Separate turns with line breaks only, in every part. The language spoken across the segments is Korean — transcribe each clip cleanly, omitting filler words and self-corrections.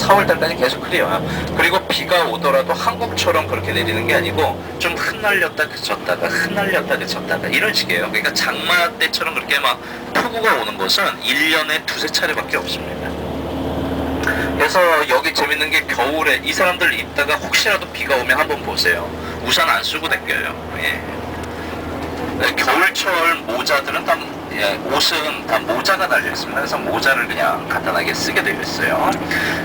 4월 달까지 계속 흐려요. 그리고 비가 오더라도 한국처럼 그렇게 내리는 게 아니고 좀 흩날렸다 그쳤다가 흩날렸다 그쳤다가 이런 식이에요. 그러니까 장마 때처럼 그렇게 막 폭우가 오는 것은 1년에 두세 차례밖에 없습니다. 그래서 여기 재밌는 게 겨울에 이 사람들 있다가 혹시라도 비가 오면 한번 보세요. 우산 안 쓰고 다녀요. 예. 겨울철 모자들은 다 옷은 다 모자가 달려 있습니다. 그래서 모자를 그냥 간단하게 쓰게 되어 있어요.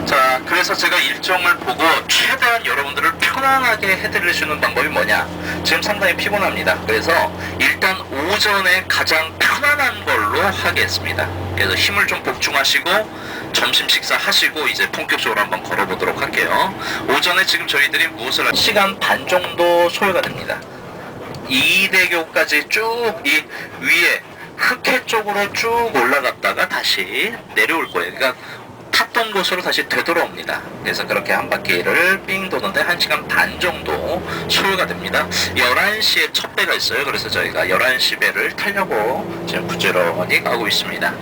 자, 그래서 제가 일정을 보고 최대한 여러분들을 편안하게 해드리는 방법이 뭐냐? 지금 상당히 피곤합니다. 그래서 일단 오전에 가장 편안한 걸로 하겠습니다. 그래서 힘을 좀 복충하시고 점심 식사하시고 이제 본격적으로 한번 걸어보도록 할게요. 오전에 지금 저희들이 무엇을 시간 반 정도 소요가 됩니다. 이대교까지 쭉 이 위에 흑해 쪽으로 쭉 올라갔다가 다시 내려올 거예요. 그러니까 탔던 곳으로 다시 되돌아옵니다. 그래서 그렇게 한 바퀴를 삥 도는데 1시간 반 정도 소요가 됩니다. 11시에 첫 배가 있어요. 그래서 저희가 11시 배를 타려고 지금 부지런히 가고 있습니다.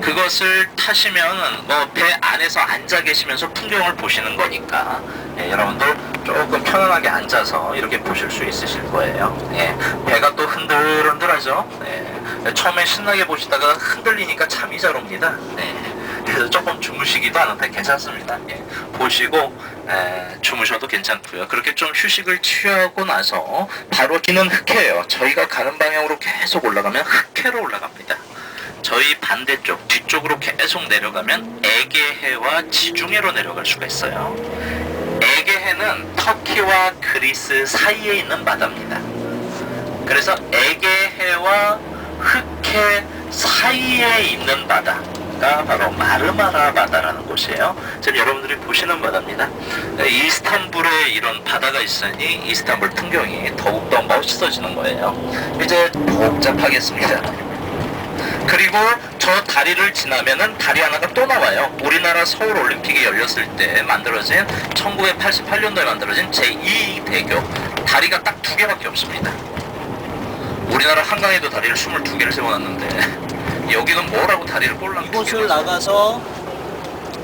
그것을 타시면 뭐 배 안에서 앉아 계시면서 풍경을 보시는 거니까 여러분들 조금 편안하게 앉아서 이렇게 보실 수 있으실 거예요. 배가 또 흔들흔들하죠. 처음에 신나게 보시다가 흔들리니까 잠이 잘 옵니다. 그래서 조금 주무시기도 하는데 괜찮습니다. 보시고 주무셔도 괜찮고요. 그렇게 좀 휴식을 취하고 나서 바로 기는 흑해예요. 저희가 가는 방향으로 계속 올라가면 흑해로 올라갑니다. 저희 반대쪽 뒤쪽으로 계속 내려가면 에게해와 지중해로 내려갈 수가 있어요. 에게해는 터키와 그리스 사이에 있는 바다입니다. 그래서 에게해와 흑해 사이에 있는 바다가 바로 마르마라 바다라는 곳이에요. 지금 여러분들이 보시는 바다입니다. 이스탄불에 이런 바다가 있으니 이스탄불 풍경이 더욱더 멋있어지는 거예요. 이제 복잡하겠습니다. 그리고 저 다리를 지나면은 다리 하나가 또 나와요. 우리나라 서울 올림픽이 열렸을 때 만들어진 1988년도에 만들어진 제2대교 다리가 딱 2개밖에 없습니다. 우리나라 한강에도 다리를 22개를 세워놨는데 여기는 뭐라고 다리를 꼴랑
이곳을 나가서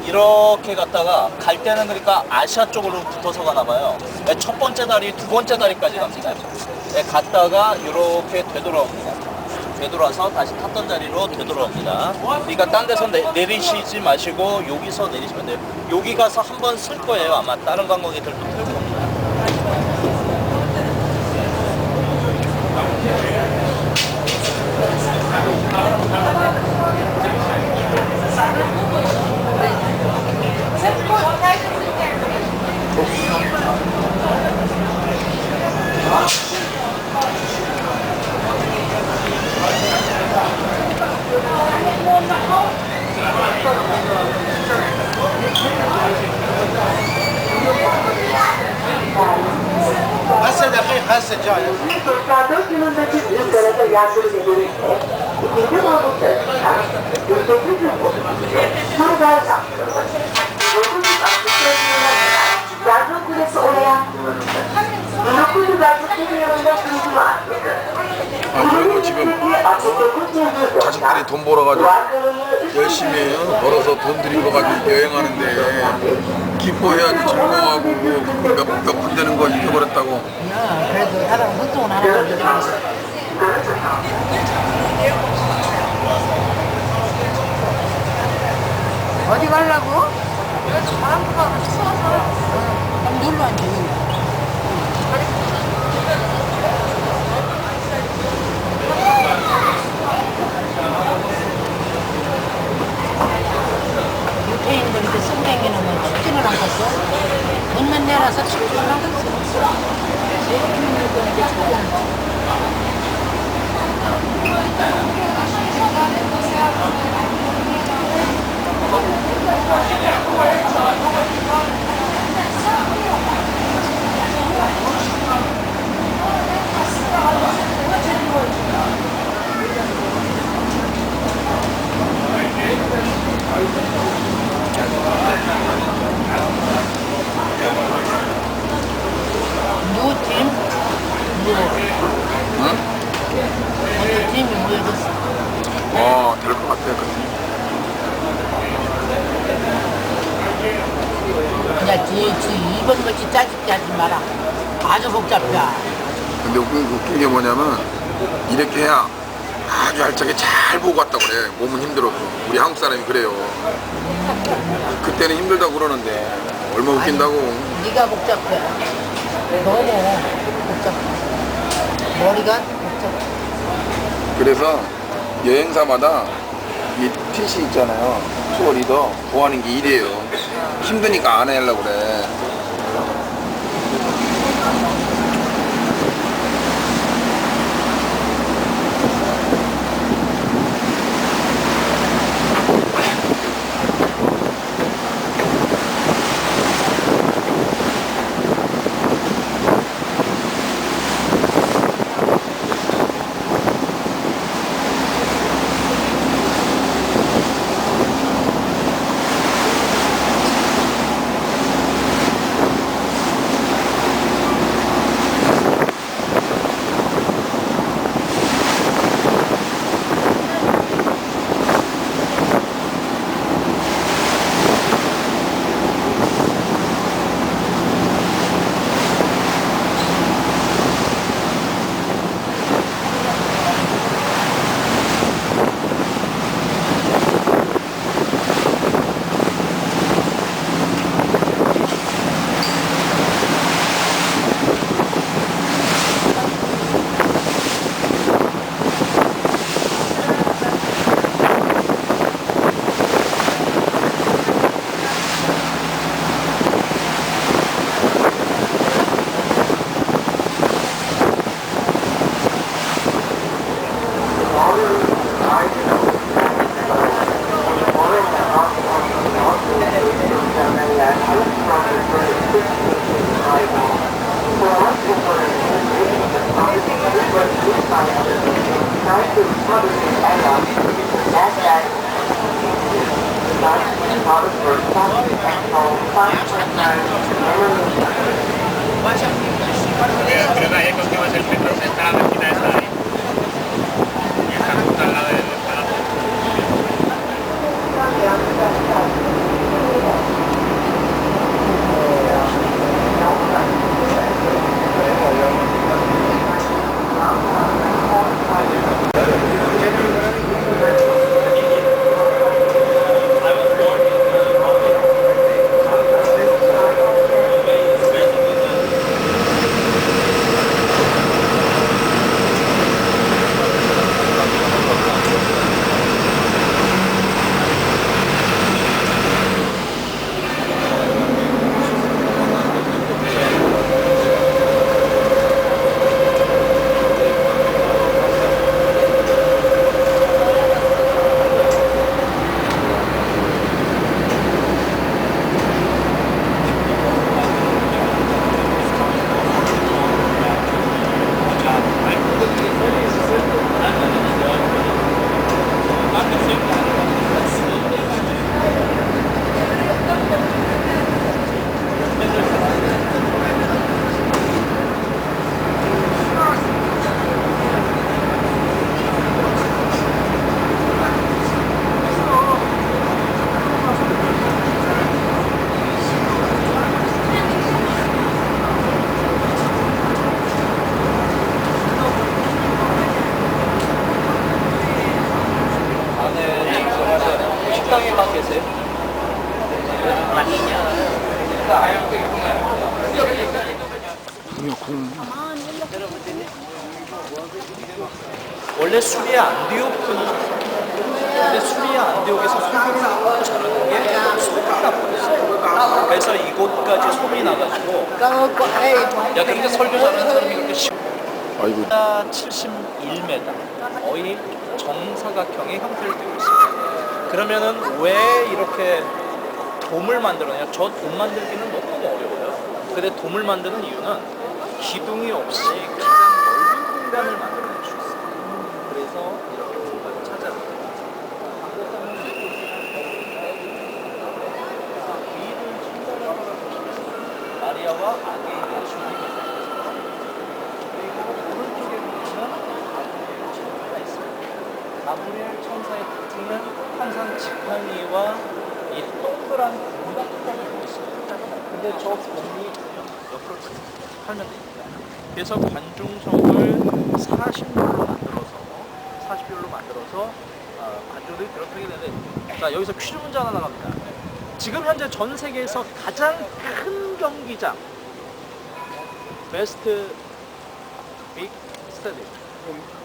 이렇게 갔다가 갈 때는 그러니까 아시아 쪽으로 붙어서 가나봐요. 첫 번째 다리, 두 번째 다리까지 갑니다. 갔다가 이렇게 되돌아옵니다. 되돌아서 다시 탔던 자리로 되돌아옵니다. 그러니까 딴 데서 내리시지 마시고 여기서 내리시면 돼요. 여기 가서 한번 쓸 거예요. 아마 다른 관광객들도 탈 겁니다.
yılındaki büyük derece yangın nedeniyle ikinci Mahmut tarafından 109 yıl boyunca Marmara yaptırıldı. 964 yılına kadar yangın kulesi oraya kullanıldı. 1967 yılında kurulu atıldı.
그리고 지금 가족들이 돈 벌어가지고 열심히 벌어서 돈 들이고 가지고 여행하는데 기뻐해야지 즐거워하고 몇 푼 되는 거 잊어버렸다고.
그래도 사람 소통을 하는 건데. 어디 가려고? 바람부가 추워서. 그럼 놀러 앉지. 유태인들 이렇게 승객이는 뭐 춥지는 않겠어? 문만 열어서 춥지는 않겠어? 팀? 뭐? 응? 어떤 팀이 모여졌어? 이번 것이 짜증 하지 마라. 아주 복잡해.
근데 웃긴 게 뭐냐면 이렇게 해야 아주 알차게 잘 보고 갔다고 그래. 몸은 힘들어도. 우리 한국 사람이 그래요. 그때는 힘들다고 그러는데 얼마나 웃긴다고.
네가 복잡해. 너무 복잡해. 머리가 복잡해.
그래서 여행사마다 이 TC 있잖아요. 투어 리더 구하는 게 일이에요. 힘드니까 안 하려고 그래.
식당에만 계세요? 원래 수리에 안디옥은 근데 수리에 안디옥에서 소금을 너무 잘하는 게 소금이 나버렸어요. 그래서 이곳까지 솜이 나가지고 야 그러니까 설교 잘하는 사람이 그렇게 쉬워.
아이고.
71m 거의 정사각형의 형태를 띠고 있습니다. 그러면은 왜 이렇게 돔을 만들었냐? 저 돔 만들기는 너무 어려워요. 근데 돔을 만드는 이유는 기둥이 없이 가장 넓은 공간을 만들어낼 수 있어요. 그래서 이렇게 공간을 찾아요. 마리아와 아기의 예수님이 그리고 오른쪽에 보시면 가브리엘 천사가 있습니다. 가브리엘 천사의 특징은 항상 지팡이와 이 동그란 동그란 공이 있어요. 근데 저 공이 옆으로 팔면 됩니다. 그래서 관중석을 40율로 만들어서 관중들이 들어타게 되는데, 자, 여기서 퀴즈 문제 하나 나갑니다. 지금 현재 전 세계에서 가장 큰 경기장, 베스트 빅 스타디움.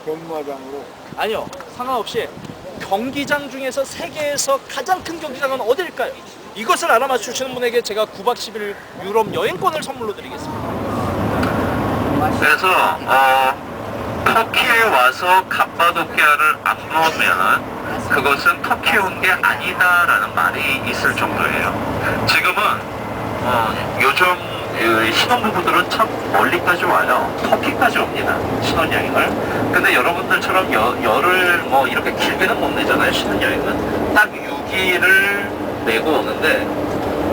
경마장으로
아니요, 상관없이 경기장 중에서 세계에서 가장 큰 경기장은 어디일까요? 이것을 알아맞추시는 분에게 제가 9박 10일 유럽 여행권을 선물로 드리겠습니다.
그래서 터키에 와서 갑바도키아를 안 먹으면 그것은 터키에 온 게 아니다라는 말이 있을 정도예요. 지금은 요즘 신혼부부들은 참 멀리까지 와요. 터키까지 옵니다. 신혼여행을. 근데 여러분들처럼 열을 뭐 이렇게 길게는 못 내잖아요. 신혼여행은 딱 6일을 내고 오는데,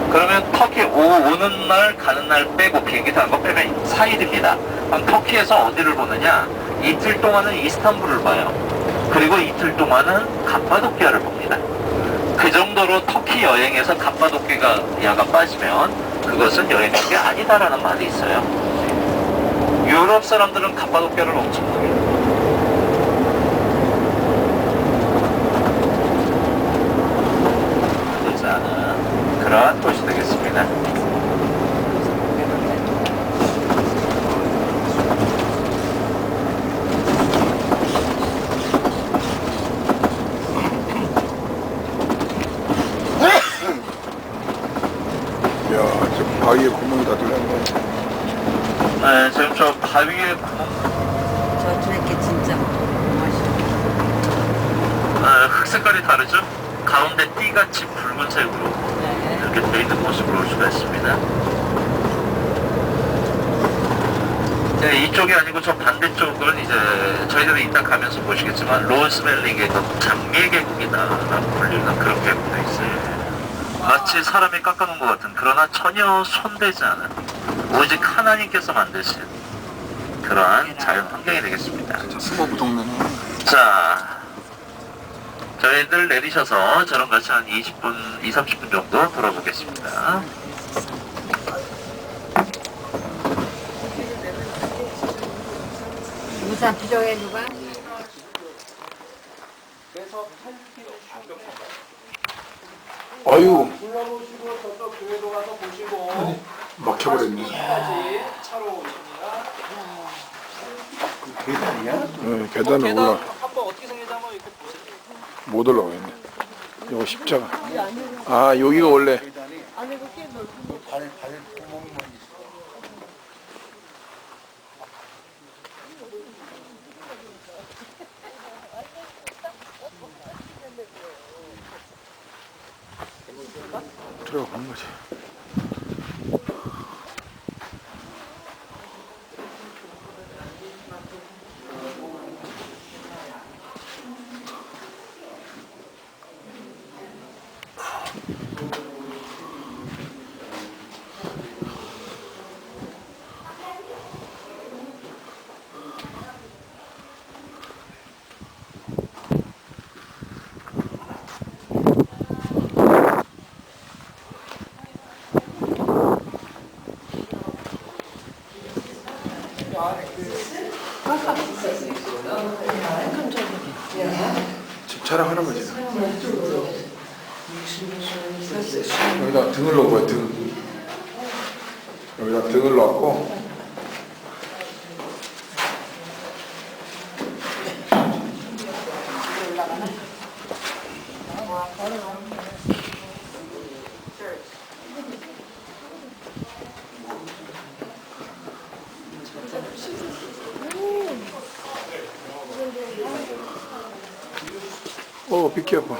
그러면 터키 오는 날 가는 날 빼고 비행기 타는 거 빼면 4일입니다. 그럼 터키에서 어디를 보느냐? 이틀 동안은 이스탄불을 봐요. 그리고 이틀 동안은 갑바도키아를 봅니다. 그 정도로 터키 여행에서 갑바도키아가 빠지면 그것은 여행한 게 아니다라는 말이 있어요. 유럽 사람들은 갑바도키아를 엄청 보게. 의자는 그러한 곳이 되겠습니다.
야, 저 바위에 구멍이 다 뚫렸네.
네, 지금 저 바위에 구멍,
저 저렇게 진짜 맛있어.
흙 색깔이 다르죠? 가운데 띠같이 붉은색으로 이렇게 되어 있는 모습을 볼 수가 있습니다. 네, 이쪽이 아니고 저 반대쪽은 이제 저희들이 이따 가면서 보시겠지만 로스밸리 계곡, 장미 계곡이다라고 불리는 그런 계곡도 있어요. 마치 사람이 깎아놓은 것 같은, 그러나 전혀 손대지 않은, 오직 하나님께서 만드신 그러한 자연 환경이 되겠습니다.
스모브 동네네.
자, 저희들 내리셔서 저랑 같이 한 20분, 30분 정도 돌아보겠습니다.
우산 필요해 누가?
아유,
불러보시고 저쪽 교회도 가서 보시고
막혀버렸네.
까지 차로 오십니다.
네, 계단을 올라
한번 어떻게 생긴지 한번 이렇게 보세요.
못 올라가겠네. 이거 십자가. 아, 여기가 원래. 들어간 거지. 집 촬영하는 거지. 여기다 등을 넣어봐요, 등. 여기다 등을 넣고. 비켜봐.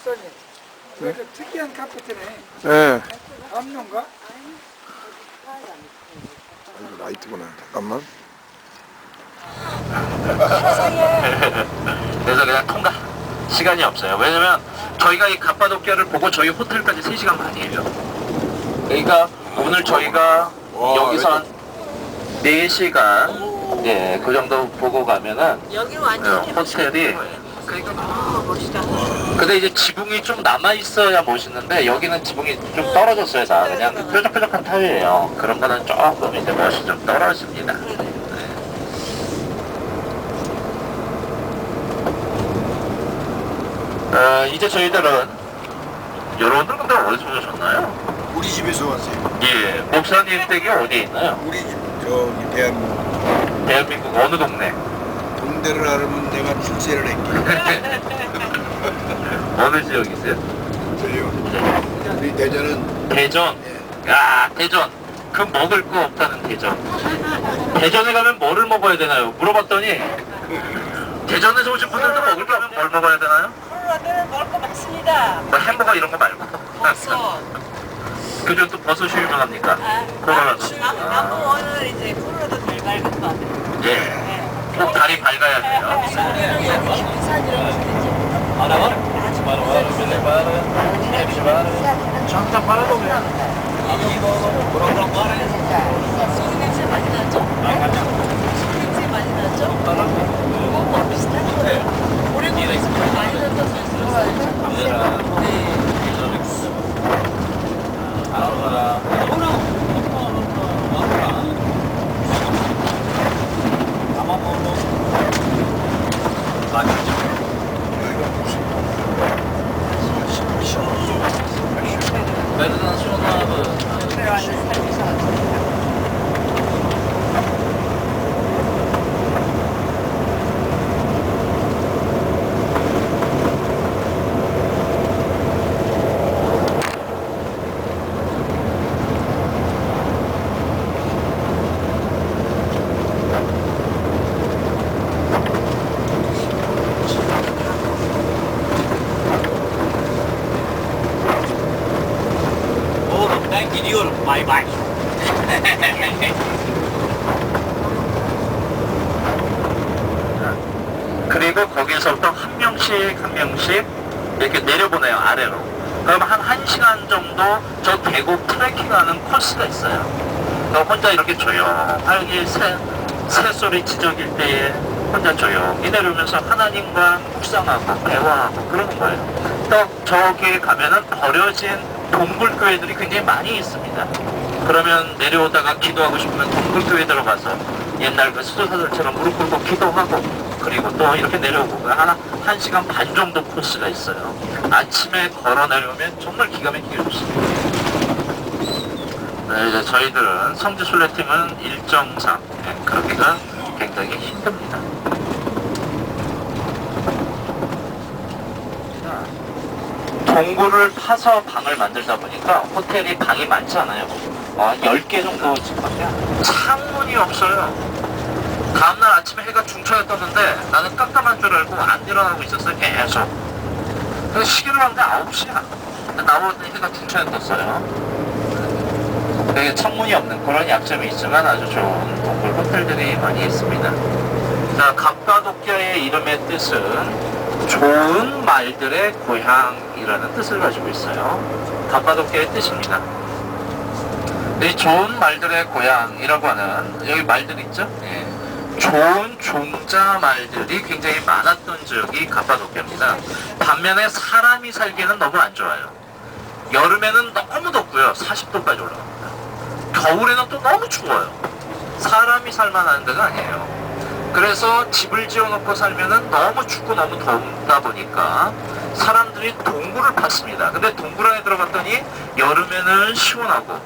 이거 좀 특이한 카페트네.
예.
암용가?
이거 라이트구나. 잠깐만.
그래서 그냥 통과. 시간이 없어요. 왜냐면 저희가 이 갑바도끼아를 보고 저희 호텔까지 3시간 반이에요. 그러니까 오늘 저희가
와,
여기서 한 4시간 예, 그 정도 보고 가면은
여기 완전
호텔이 근데 이제 지붕이 좀 남아있어야 멋있는데 여기는 지붕이 좀 떨어졌어요. 다 그냥 뾰족뾰족한 타일이에요. 그런 거는 조금 이제 멋이 좀 떨어집니다. 이제 저희들은 여러분들 근데 어디서 오셨나요?
우리 집에서 왔어요.
예, 목사님 댁이 어디에 있나요?
우리 집 저기
대한민국 어느 동네?
동대를 알으면 내가 출세를 했기.
어느 지역이세요?
저요. 우리 대전은
대전. 야, 대전. 그 먹을 거 없다는 대전. 대전에 가면 뭐를 먹어야 되나요? 물어봤더니 대전에서 오신 분들도 먹을 거 없으면 뭘 먹어야 되나요?
콜라들 먹을 거 많습니다.
뭐 햄버거 이런 거 말고.
버섯.
그중 또 버섯이 유명합니까? 콜라라도.
나무 오늘 이제 콜라도 잘 밝은 거 같아요.
예. 꼭 달이 밝아야 돼요.
소리 냄새 많이 나죠? 소리 냄새 많이 나죠? 그거 비슷한 거예요. 오래도 많이 난다고 들었어요.
바이바이.
그리고 거기서부터 한 명씩 이렇게 내려보내요, 아래로. 그럼 한 1시간 정도 저 계곡 트레킹하는 코스가 있어요. 그럼 혼자 이렇게 조용하게 새소리 지저길 때에 혼자 조용히 내려오면서 하나님과 묵상하고 대화하고 그러는 거예요. 또 저기에 가면은 버려진 동굴교회들이 굉장히 많이 있습니다. 그러면 내려오다가 기도하고 싶으면 동굴교회 들어가서 옛날 그 수도사들처럼 무릎 꿇고 기도하고 그리고 또 이렇게 내려오고 한 1시간 반 정도 코스가 있어요. 아침에 걸어 내려오면 정말 기가 막히게 좋습니다. 네, 이제 저희들은 성지순례팀은 일정상 그러기가 굉장히 힘듭니다. 동굴을 파서 방을 만들다 보니까 호텔이 방이 많지 않아요. 10개 정도 집밖에 창문이 없어요. 다음날 아침에 해가 중천에 떴는데 나는 깜깜한 줄 알고 안 일어나고 있었어요. 계속. 그래서 시계를 봤는데 9시야. 나오는데 해가 중천에 떴어요. 되게 창문이 없는 그런 약점이 있지만 아주 좋은 동굴 호텔들이 많이 있습니다. 자, 갑바도끼아의 이름의 뜻은 좋은 말들의 고향이라는 뜻을 가지고 있어요. 갑바도끼아의 뜻입니다. 이 좋은 말들의 고향이라고 하는 여기 말들 있죠? 예. 좋은 종자 말들이 굉장히 많았던 지역이 갑바도끼아입니다. 반면에 사람이 살기에는 너무 안 좋아요. 여름에는 너무 덥고요. 40도까지 올라갑니다. 겨울에는 또 너무 추워요. 사람이 살만한 데가 아니에요. 그래서 집을 지어놓고 살면은 너무 춥고 너무 덥다 보니까 사람들이 동굴을 팠습니다. 근데 동굴 안에 들어갔더니 여름에는 시원하고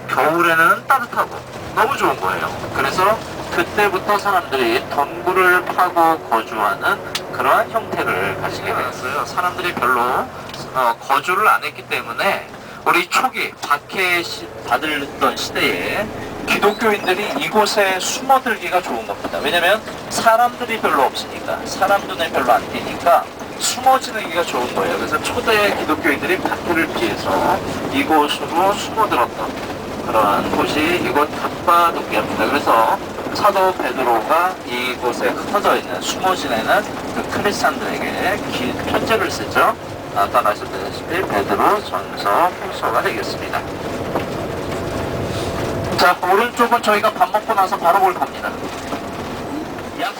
겨울에는 따뜻하고 너무 좋은 거예요. 그래서 그때부터 사람들이 동굴을 파고 거주하는 그러한 형태를 가지게 되었어요. 사람들이 별로 거주를 안 했기 때문에 우리 초기 박해 받았던 시대에 기독교인들이 이곳에 숨어들기가 좋은 겁니다. 왜냐면 사람들이 별로 없으니까, 사람 눈에 별로 안 띄니까 숨어 지내기가 좋은 거예요. 그래서 초대 기독교인들이 바퀴를 피해서 이곳으로 숨어들었던 그러한 곳이 이곳 갑바도기아입니다. 그래서 사도 베드로가 이곳에 흩어져 있는 숨어 지내는 그 크리스찬들에게 긴 편지를 쓰죠. 아까 말씀드렸다시피 베드로 전서 후서가 되겠습니다. 자, 오른쪽은 저희가 밥 먹고 나서 바로 볼 겁니다. 약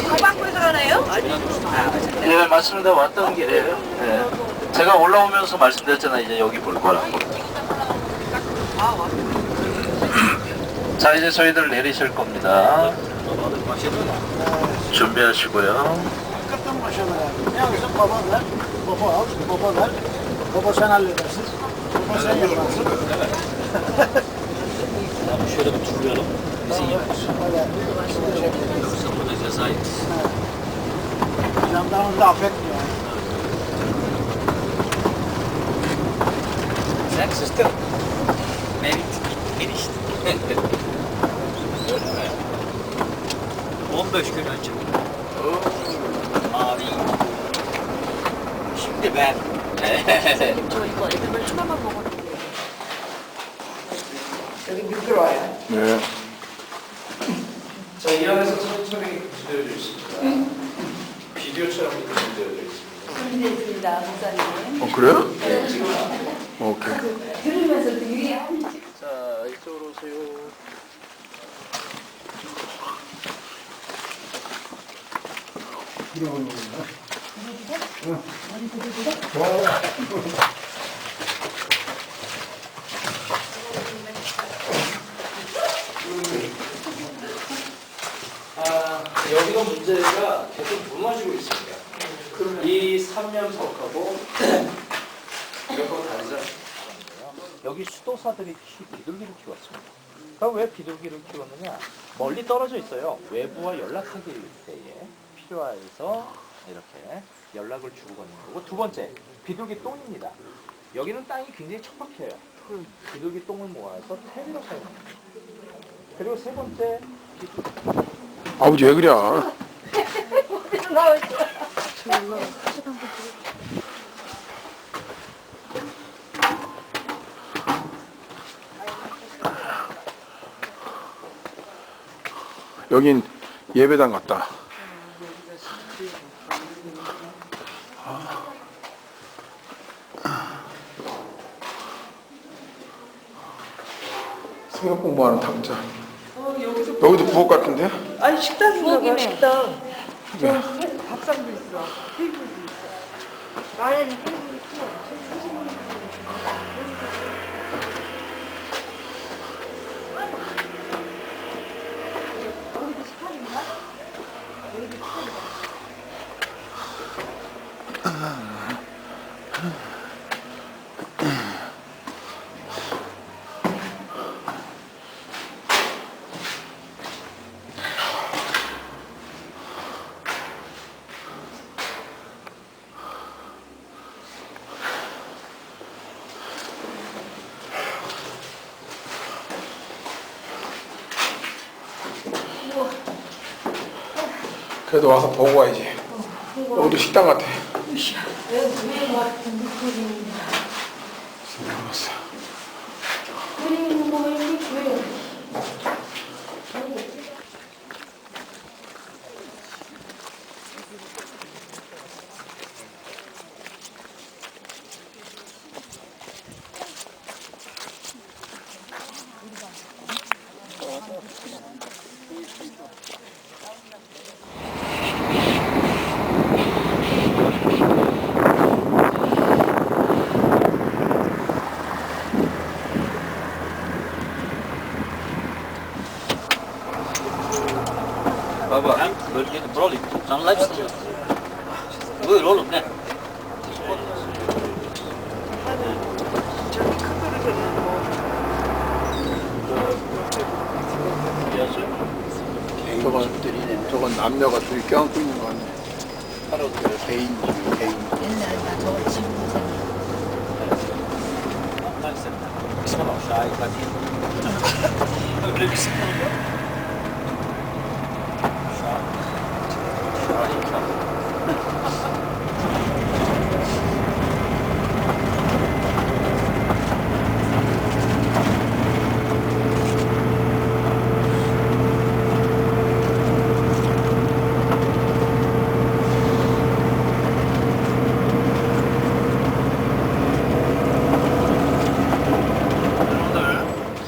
소방구에서 가나요?
예, 맞습니다. 왔던 길이에요. 예. 제가 올라오면서 말씀드렸잖아요. 이제 여기 볼 거라고. 자, 이제 저희들 내리실 겁니다. 준비하시고요.
저 이거 애들 초밥만 먹었는데.
네.
자, 이 안에서 천천히 구조되어 있습니다. 비디오처럼 구조되어 있습니다.
준비되어 있습니다, 목사님.
그래요? 오케이.
들으면서 되게
자, 이쪽으로 오세요. 여기가 문제가 계속 무너지고 있습니다. 이 삼면석하고 이것하고 다르죠. 여기 수도사들이 비둘기를 키웠습니다. 그럼 왜 비둘기를 키웠느냐? 멀리 떨어져 있어요. 외부와 연락하기 때에 필요해서 이렇게 연락을 주고 가는 거고, 두 번째, 비둘기 똥입니다. 여기는 땅이 굉장히 척박해요. 비둘기 똥을 모아서 퇴비로 사용합니다. 그리고 세 번째,
아버지 왜 그래? 여긴 예배당 같다. 성경 공부하는 탁자. 여기도 부엌 같은데?
아니 식당인가 봐 식당.
네.
밥상도 있어. 테이블도 있어.
안에는 테이블이 있어.
그래도 와서 보고 가야지. 여기도 식당 같아.
Baba, bölgede broli. Anlarsın. Buyur oğlum ne?
저기 큰 그릇에는 뭐
저건 남녀가 둘이 껴안고 있는 거 아니야?
하루
개인주.
옛날에 나 저거 집으로 생겼어.
اسمه شاي قديم.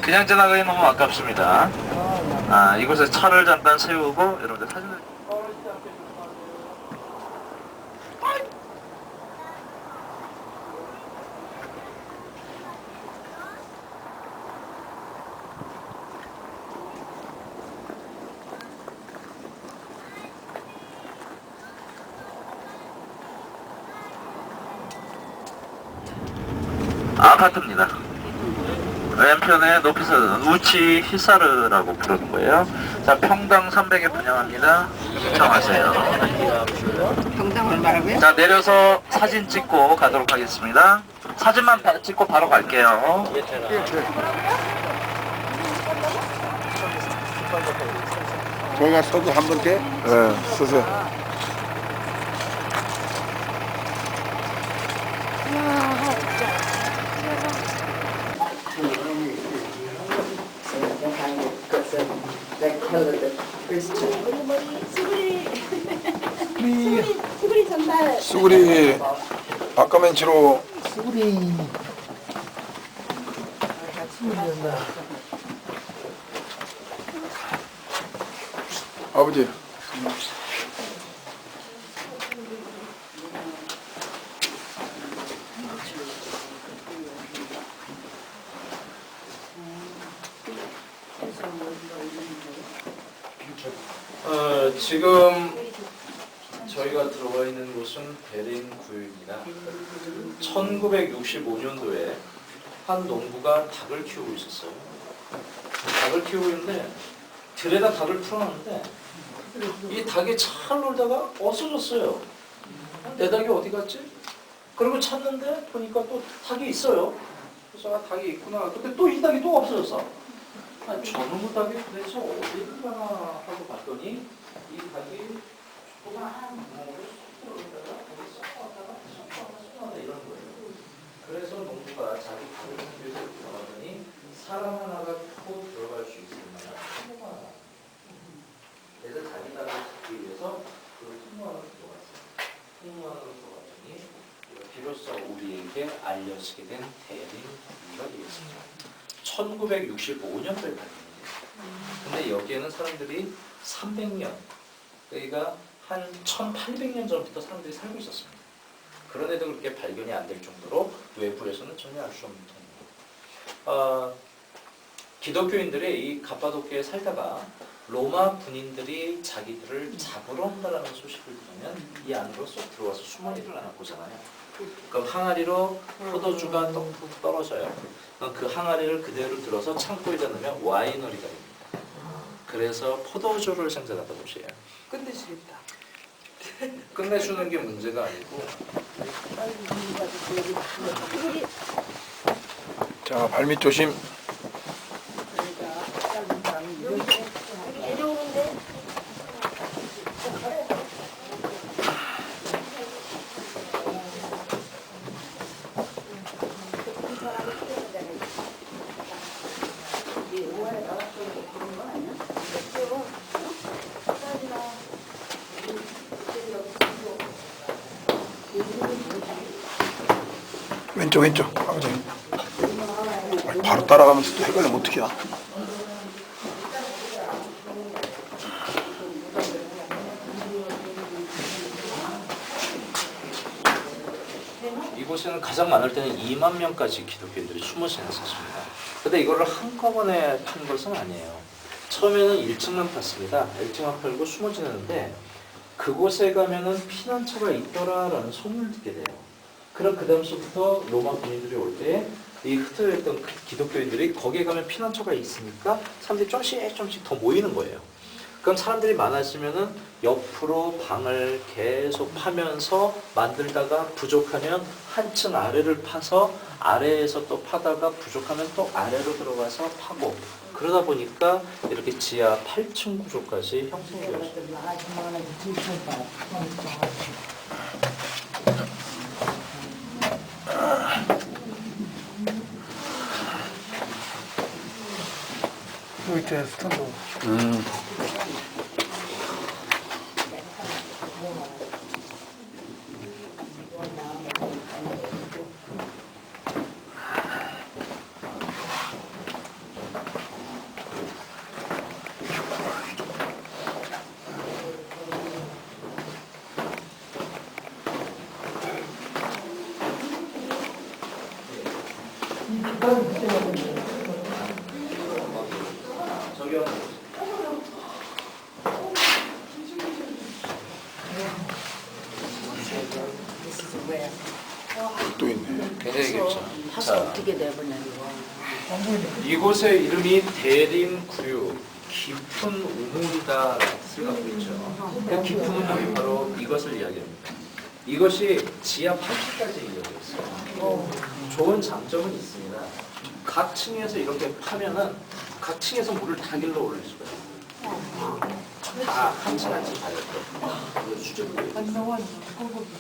그냥 지나가기 너무 아깝습니다. 이곳에 차를 잠깐 세우고 여러분들 사진을 아파트입니다. 왼편에 높이서는 우치 히사르라고 부르는 거예요. 자, 평당 300에 분양합니다. 신청하세요.
평당 얼마라고요?
자, 내려서 사진 찍고 가도록 하겠습니다. 사진만 찍고 바로 갈게요.
저희가 서도 한 번 때? 네, 서세요. 수구리 바카멘치로 아버지
지금 저희가 들어와 있는 곳은 베린 구입니다. 1965년도에 한 농부가 닭을 키우고 있었어요. 닭을 키우고 있는데 들에다 닭을 풀어놨는데 이 닭이 잘 놀다가 없어졌어요. 내 닭이 어디 갔지? 그리고 찾는데 보니까 또 닭이 있어요. 그래서 닭이 있구나. 근데 또 이 닭이 또 없어졌어. 저놈의 닭이 도대체 어디 가나 하고 봤더니 이 닭이 조그마한 구멍으로 쏙 들어가다가 거기 쏙 왔다가 이런 거예요. 그래서 농부가 자기 닭을 키우기 위해서 들어가더니 사람 하나가 꼭 들어갈 수 있을 만한 통로 하나. 그래서 자기 닭을 찾기 위해서 그 통로 안으로 들어갔어요. 통로 안으로 들어갔더니 비로소 우리에게 알려지게 된 대린 이유가 되겠습니다. 1965년도에 발견입니다. 근데 여기에는 사람들이 300년, 그러니까 한 1800년 전부터 사람들이 살고 있었습니다. 그런데도 그렇게 발견이 안 될 정도로 외부에서는 전혀 알 수 없는 통입니다. 기독교인들이 이 갑바도키아에 살다가 로마 군인들이 자기들을 잡으러 온다는 소식을 들으면 이 안으로 쏙 들어와서 숨어있는 안 보잖아요. 그럼 항아리로 포도주가 뚝뚝 떨어져요. 그럼 그 항아리를 그대로 들어서 창고에다 넣으면 와이너리가 됩니다. 그래서 포도주를 생산하다 보세요.
끝내시겠다.
끝내주는 게 문제가 아니고
자 발밑 조심. 왼쪽 아버지. 바로 따라가면서 또 헷갈리면 어떡해.
이곳에는 가장 많을 때는 2만 명까지 기독교인들이 숨어 지냈었습니다. 근데 이거를 한꺼번에 판 것은 아니에요. 처음에는 1층만 팠습니다. 1층만 팔고 숨어 지냈는데 그곳에 가면은 피난처가 있더라라는 소문을 듣게 돼요. 그럼 그 다음서부터 로마 군인들이 올 때 이 흩어졌던 기독교인들이 거기에 가면 피난처가 있으니까 사람들이 조금씩 더 모이는 거예요. 그럼 사람들이 많아지면은 옆으로 방을 계속 파면서 만들다가 부족하면 한층 아래를 파서 아래에서 또 파다가 부족하면 또 아래로 들어가서 파고 그러다 보니까 이렇게 지하 8층 구조까지 형성되었습니다.
밑에 스탠드. 또 있네.
굉장히 깊죠.
파서 어떻게 내보내는
이곳의 이름이 대림구유 깊은 우물이다 쓰고 있죠. 그 깊은 우물이 바로 이것을 이야기합니다. 이것이 지하 8층까지 이어져 있어요. 좋은 장점은 있습니다. 각 층에서 이렇게 파면은 각 층에서 물을 다 길러 올릴 수가 있어요. 다 한 층 한 층 다 이렇게 수준으로.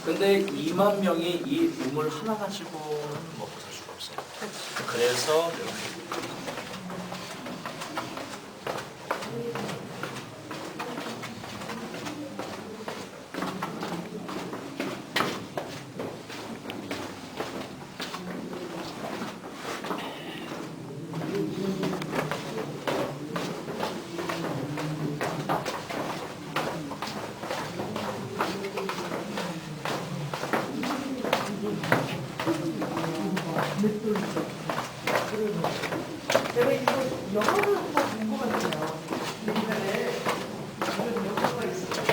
근데 2만 명이 이 우물 하나 가지고는 먹고 살 수가 없어요. 그래서 이렇게
내가 이거 영어를 한번 궁금한데요. 옛날에 이런 영어가 있어요.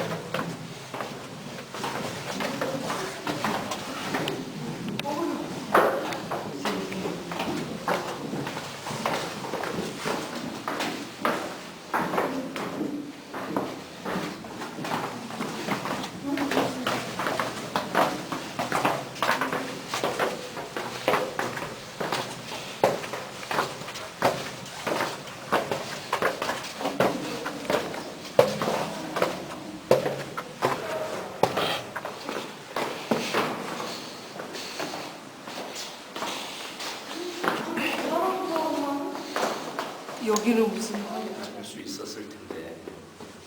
여기는 무슨
할 수 있었을 텐데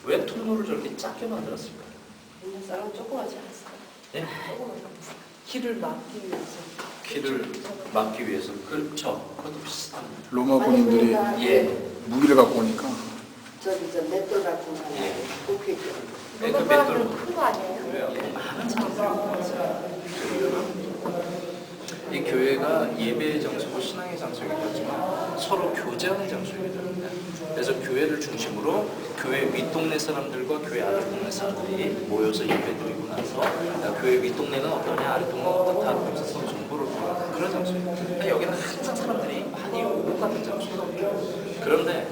왜 통로를 저렇게 작게 만들었을까?
옛날 사람 조그마지 않았어요?
네?
길을 막기 위해서.
키를 막기 위해서 그렇죠. 그것도 비슷한.
로마 군인들이
예.
무기를 갖고 오니까
저기 저 맷돌 갖고
예.
가는 도끼
네, 그 맷돌
큰거 아니에요?
이 교회가 예배의 장소고 신앙의 장소이기도 하지만 서로 교제하는 장소이기도 합니다. 그래서 교회를 중심으로 교회 윗동네 사람들과 교회 아랫동네 사람들이 모여서 예배드리고 나서 교회 윗동네는 어떠냐 아랫동네는 어떻다 하면서 서로 정보를 교환하는 그런 장소입니다. 그러니까 여기는 항상 사람들이 많이 오고 가는 장소예요. 그런데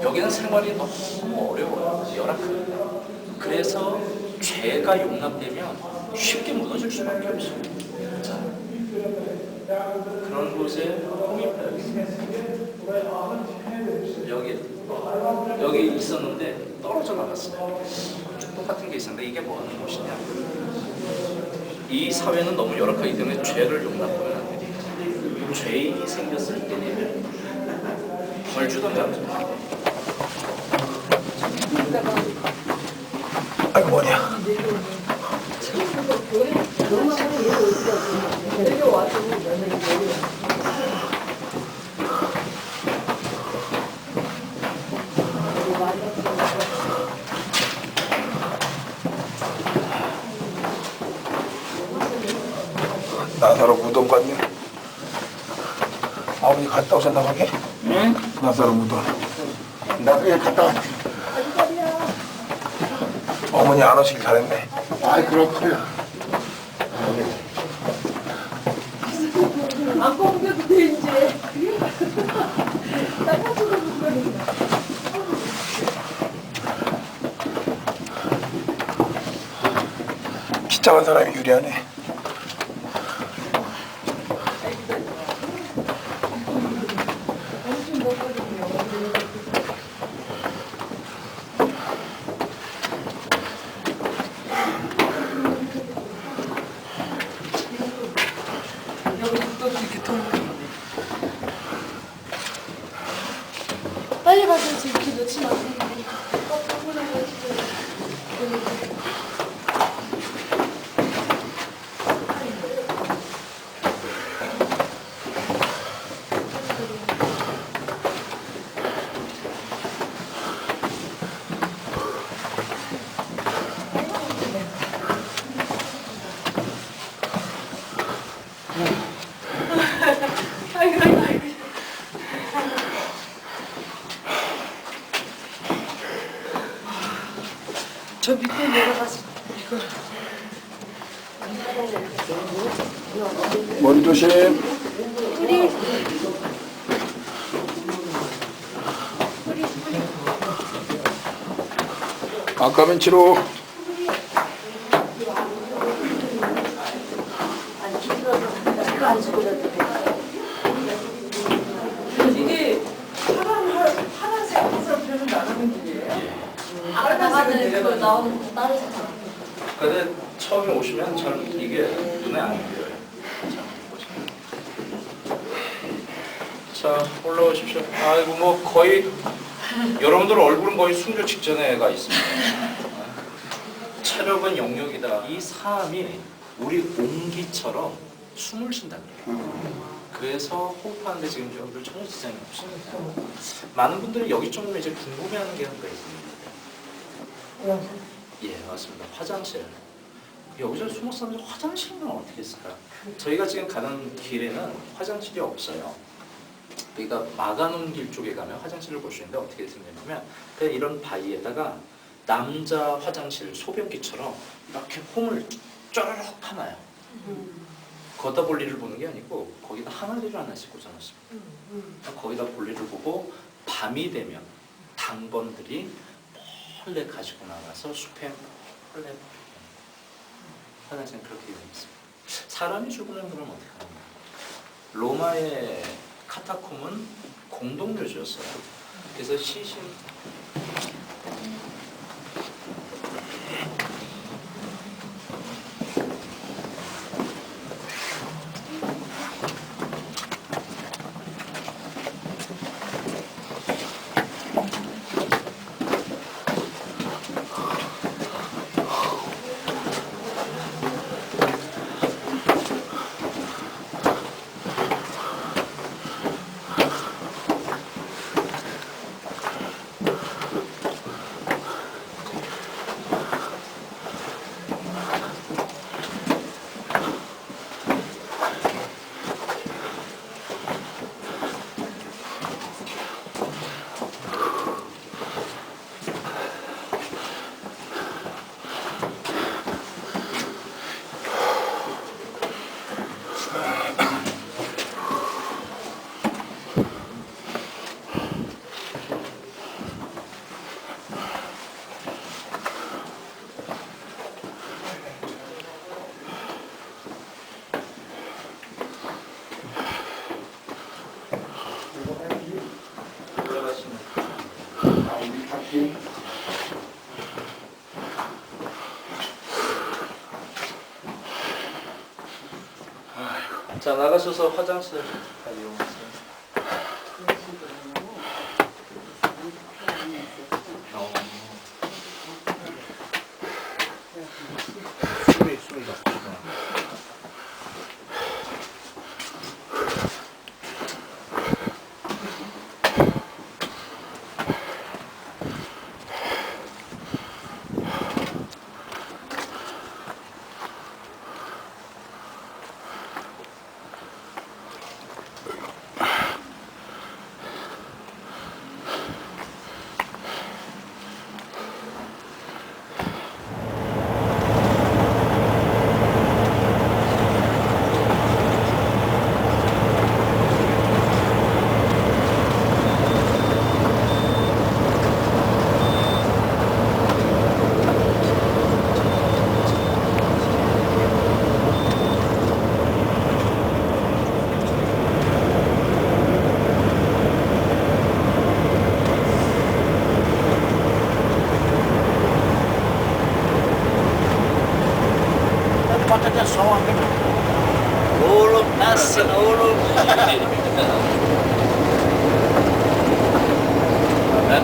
여기는 생활이 너무 어려워요. 열악해요. 그래서 죄가 용납되면 쉽게 무너질 수밖에 없어요. 자, 그런 곳에 홍익표였습니다. 여기 있었는데 떨어져 나갔어요. 똑같은 게 있었는데 이게 뭐 하는 곳이냐? 이 사회는 너무 열악하기 때문에 죄를 용납하면 안 됩니다. 죄인이 생겼을 때는 벌 주던 장소.
아이고 뭐냐. 나사로 무덤 갔네. 아버지 갔다 오셨나 보게? 응? 나사로 무덤. 나 그냥 갔다 왔지. 어머니 안 오시길 잘했네.
아이 그렇고요.
안 뽑겨도 돼 이제. 딱 맞춰서 그러니까.
키 작은 사람이 유리하네.
빨리 가서 이렇게 놓치면 안 되는데. 아이고 아이고 아이고. 저 밑에 내려가서 이거
머리 조심. 아까 벤치로.
이게 파란색에서 별로 나가는 길이에요.
아까 나가는 그 나오는 거 다른 사람.
근데 처음에 오시면 잘 이게 눈에 안 보여요. 자, 올라오십시오. 아이고 뭐 거의 여러분들 얼굴은 거의 숨겨 직전에가 있습니다. 체력은 영역이다. 이 사람이 우리 옹기처럼 숨을 쉰다 그래요. 그래서 호흡하는데 지금 여러분들 전혀 지장이 없습니다. 많은 분들이 여기 좀 이제 궁금해하는 게 하나가 있습니다. 예, 맞습니다. 화장실. 여기서 숨어 사는데 화장실은 어떻게 했을까? 저희가 지금 가는 길에는 화장실이 없어요. 그러니까 막아놓은 길 쪽에 가면 화장실을 볼 수 있는데 어떻게 생겼냐면 그냥 이런 바위에다가 남자 화장실 소변기처럼 이렇게 홈을 쫙 파놔요. 거기다 볼일을 보는 게 아니고 거기다 항아리를 하나씩 꽂아놨습니다. 거기다 볼일을 보고 밤이 되면 당번들이 몰래 가지고 나가서 숲에 몰래 화장실은 그렇게 되어 있습니다. 사람이 죽으면 그럼 어떻게 하는가? 로마의 카타콤은 공동묘지였어요. 그래서 시신 자, 나가셔서 화장실 이용하세요. 숨이 가쁘구나.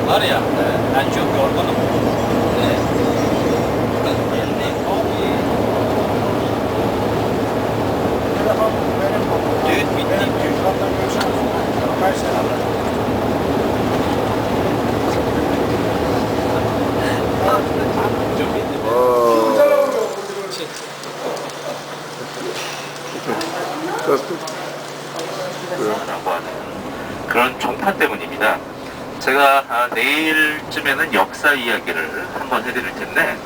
Var ya, ben çok yorgunum. Düğün bitti.
라고 하는 그런 종파 때문입니다. 제가 내일쯤에는 역사 이야기를 한번 해드릴 텐데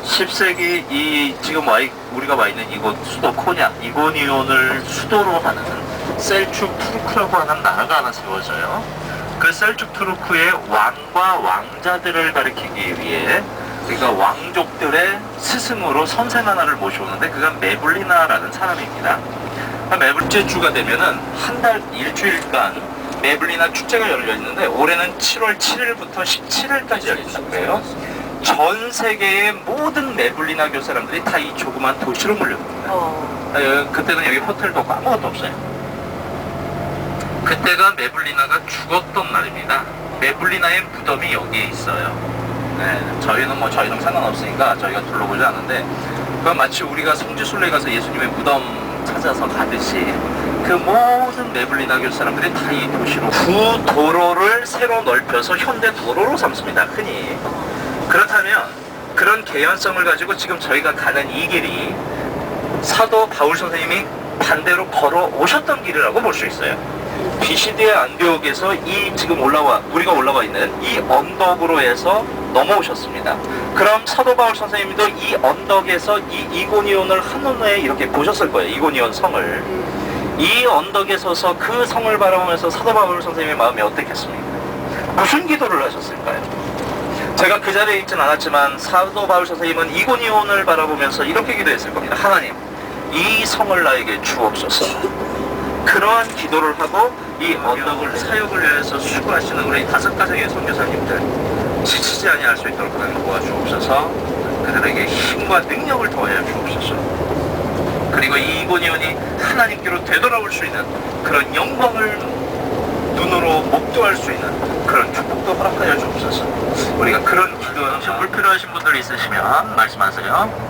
10세기 이 지금 우리가 와 있는 이곳 수도 코냐 이고니온을 수도로 하는 셀축 투르크라고 하는 나라가 하나 세워져요. 그 셀축 투르크의 왕과 왕자들을 가리키기 위해 그러니까 왕족들의 스승으로 선생 하나를 모셔오는데 그가 메블리나라는 사람입니다. 매블제 주가 되면은 한 달 일주일간 메블리나 축제가 열려 있는데 올해는 7월 7일부터 17일까지 열린다고 해요. 전 세계의 모든 메블리나교 사람들이 다 이 조그만 도시로 몰려듭니다. 그때는 여기 호텔도 없고 아무것도 없어요. 그때가 메블리나가 죽었던 날입니다. 메블리나의 무덤이 여기에 있어요. 네, 저희는 상관없으니까 저희가 둘러보지 않는데 그건 마치 우리가 성지순례 가서 예수님의 무덤 찾아서 가듯이 그 모든 메블리나교 사람들이 다 이 도시로 구도로를 새로 넓혀서 현대 도로로 삼습니다. 흔히. 그렇다면 그런 개연성을 가지고 지금 저희가 가는 이 길이 사도 바울 선생님이 반대로 걸어 오셨던 길이라고 볼 수 있어요. 비시디의 안디옥에서 이 지금 우리가 올라와 있는 이 언덕으로 해서 넘어오셨습니다. 그럼 사도 바울 선생님도 이 언덕에서 이 이고니온을 한눈에 이렇게 보셨을 거예요. 이고니온 성을. 이 언덕에 서서 그 성을 바라보면서 사도 바울 선생님의 마음이 어땠겠습니까? 무슨 기도를 하셨을까요? 제가 그 자리에 있진 않았지만 사도 바울 선생님은 이고니온을 바라보면서 이렇게 기도했을 겁니다. 하나님, 이 성을 나에게 주옵소서. 그러한 기도를 하고 이 언덕을 사역을 위해서 수고하시는 우리 5가정의 선교사님들 지치지 아니할 수 있도록 하나님 도와주옵소서. 그들에게 힘과 능력을 더하여 주옵소서. 그리고 이 이고니온이 하나님께로 되돌아올 수 있는 그런 영광을 눈으로 목도할 수 있는 그런 축복도 허락하여 주옵소서. 우리가 그런 기도하는 불필요하신 분들 있으시면 말씀하세요.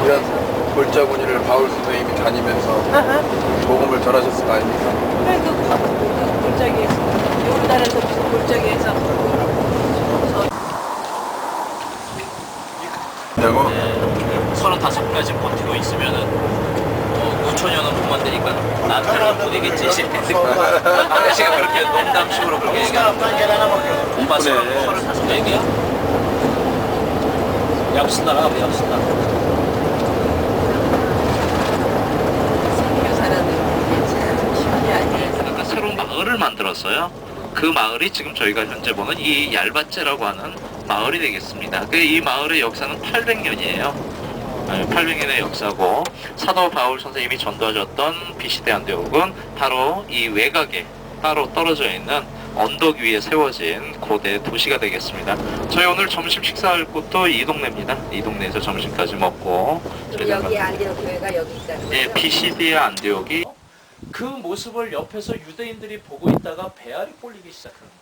이런 골짜구니를 바울 선생님이 다니면서 복음을 전하셨을 거 아닙니까?
그 골짜기에서 요르단에서 무슨 골짜기에서
그리고
35가지 버티고 있으면은 9천여는 못 만드니까 남편은 못 이기지. 아저씨가 그렇게 농담식으로 그렇게 얘기하는 거야. 오빠 35얘기야? 약순나라 가면 약순나라.
선교사라는 게 참 쉬운 게 아니에요.
그러니까 새로운 마을을 만들었어요. 그 마을이 지금 저희가 현재 보는 이 얄바제라고 하는 마을이 되겠습니다. 이 마을의 역사는 800년이에요. 800년의 역사고 사도 바울 선생님이 전도하셨던 비시대 안디옥은 바로 이 외곽에 따로 떨어져 있는 언덕 위에 세워진 고대 도시가 되겠습니다. 저희 오늘 점심 식사할 곳도 이 동네입니다. 이 동네에서 점심까지 먹고
여기 안디옥 교회가 여기 있다는 거죠?
예, 비시디의 안디옥이
그 모습을 옆에서 유대인들이 보고 있다가 배알이 꼴리기 시작하는 거예요.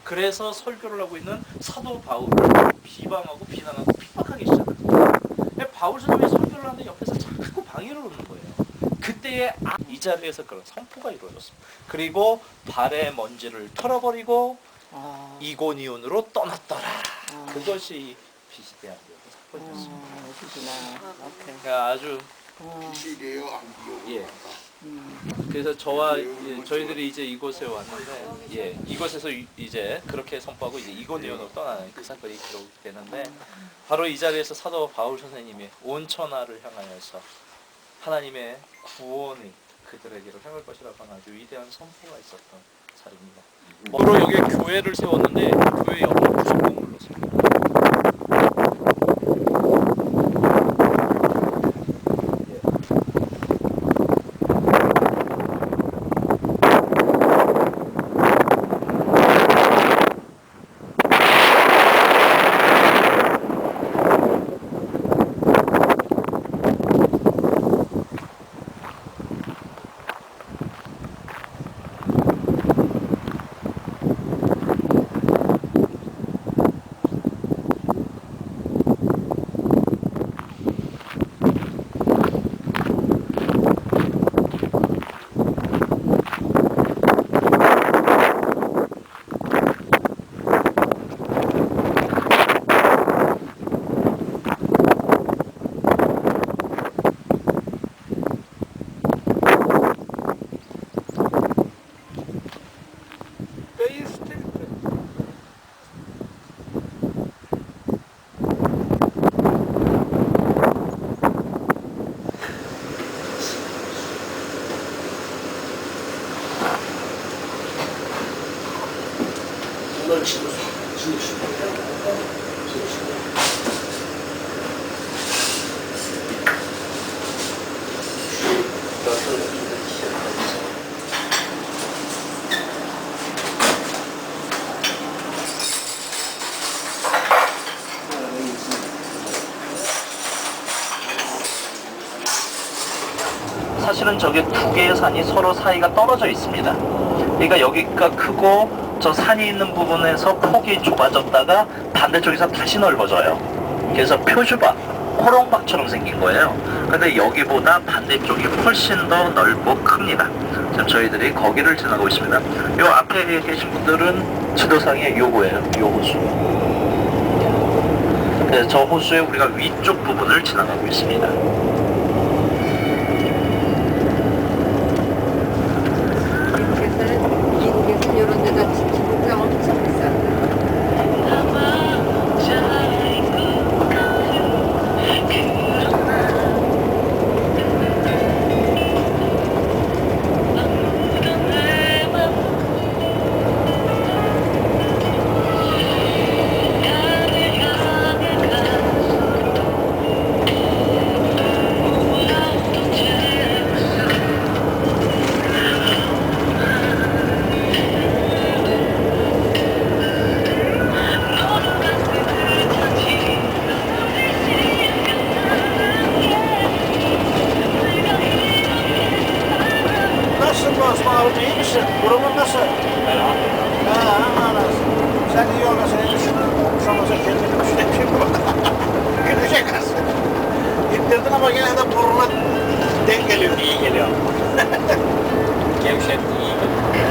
그래서 설교를 하고 있는 사도 바울을 비방하고 비난하고 핍박하기 시작하는 거예요. 바울 선생님이 설교를 하는데 옆에서 자꾸 방해를 하는 거예요. 그때의 이 자리에서 그런 선포가 이루어졌습니다. 그리고 발의 먼지를 털어버리고 이고니온으로 떠났더라. 그것이 비시대 안디옥의 사건이었습니다. 그러니까 아주
시대요 안디옥.
예. 그래서 저와 저희들이 이제 이곳에 왔는데, 예, 이곳에서 이제 그렇게 선포하고 이제 이고니온으로 떠나는 그 사건이 기록되는데, 바로 이 자리에서 사도 바울 선생님이 온 천하를 향하여서 하나님의 구원이 그들에게로 향할 것이라고 하는 아주 위대한 선포가 있었던 자리입니다. 바로 여기 교회를 세웠는데 교회 옆에 무슨 건물로 세웠어요?
사실은 저게 두 개의 산이 서로 사이가 떨어져 있습니다. 그러니까 여기가 크고 저 산이 있는 부분에서 폭이 좁아졌다가 반대쪽에서 다시 넓어져요. 그래서 표주박, 호롱박처럼 생긴 거예요. 근데 여기보다 반대쪽이 훨씬 더 넓고 큽니다. 지금 저희들이 거기를 지나고 있습니다. 요 앞에 계신 분들은 지도상에 요거예요. 요 호수. 그래서 저 호수의 우리가 위쪽 부분을 지나가고 있습니다.
미국에서는 이런 데다 지키기가 엄청 비싸요.
Nasılsın Osman abi, iyi misin? Durumun nasıl? Nasıl? Sen iyi olmasın, iyi düşünün. Okşamasa kendini düşünecek mi? Gülecek aslında. İttirdin ama gene de burnuna denk geliyor, iyi geliyor. Gevşetti, iyi geliyor.